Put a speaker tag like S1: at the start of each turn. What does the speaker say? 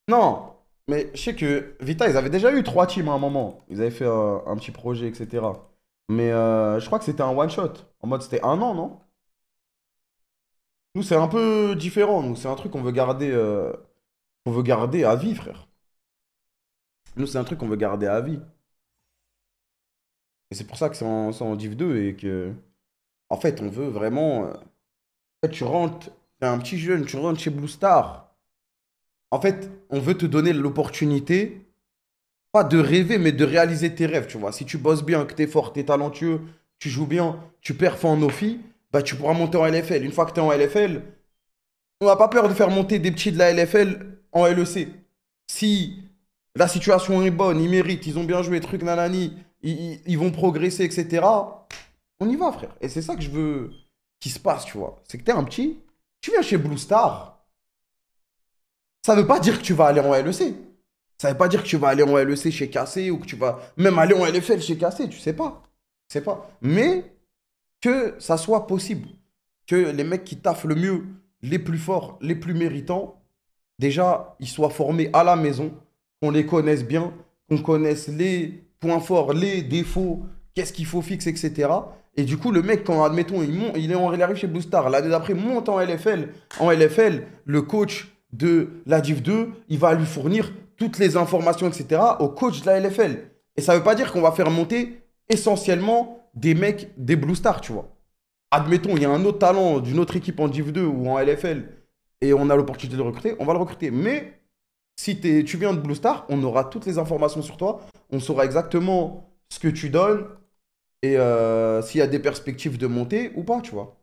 S1: Non, mais je sais que Vita, ils avaient déjà eu trois teams à un moment. Ils avaient fait un petit projet, etc. Mais je crois que c'était un one-shot. En mode, c'était un an, non? Nous, c'est un peu différent. Nous, c'est un truc qu'on veut garder à vie, frère. Nous, c'est un truc qu'on veut garder à vie. Et c'est pour ça que c'est en Div 2 et que, en fait, on veut vraiment. En fait, tu rentres, t'es un petit jeune, tu rentres chez Blue Star. En fait, on veut te donner l'opportunité, pas de rêver, mais de réaliser tes rêves, tu vois. Si tu bosses bien, que t'es fort, t'es talentueux, tu joues bien, tu perfs en OFI, bah, tu pourras monter en LFL. Une fois que t'es en LFL, on n'a pas peur de faire monter des petits de la LFL en LEC. Si la situation est bonne, ils méritent, ils ont bien joué, truc nanani, ils vont progresser, etc. On y va, frère. Et c'est ça que je veux qu'il se passe, tu vois. C'est que t'es un petit, tu viens chez Blue Star, ça veut pas dire que tu vas aller en LEC. Ça veut pas dire que tu vas aller en LEC chez KC ou que tu vas même aller en LFL chez KC, tu sais pas. Tu sais pas. Mais que ça soit possible. Que les mecs qui taffent le mieux, les plus forts, les plus méritants, déjà, ils soient formés à la maison, qu'on les connaisse bien, qu'on connaisse les points forts, les défauts, qu'est-ce qu'il faut fixer, etc. Et du coup, le mec, quand, admettons, il arrive chez Blue Star, l'année d'après, monte en LFL, le coach de la Div 2, il va lui fournir toutes les informations, etc., au coach de la LFL. Et ça ne veut pas dire qu'on va faire monter essentiellement des mecs des Blue Stars, tu vois. Admettons, il y a un autre talent d'une autre équipe en Div 2 ou en LFL et on a l'opportunité de le recruter, on va le recruter. Mais si tu viens de Blue Star, on aura toutes les informations sur toi, on saura exactement ce que tu donnes et s'il y a des perspectives de monter ou pas, tu vois.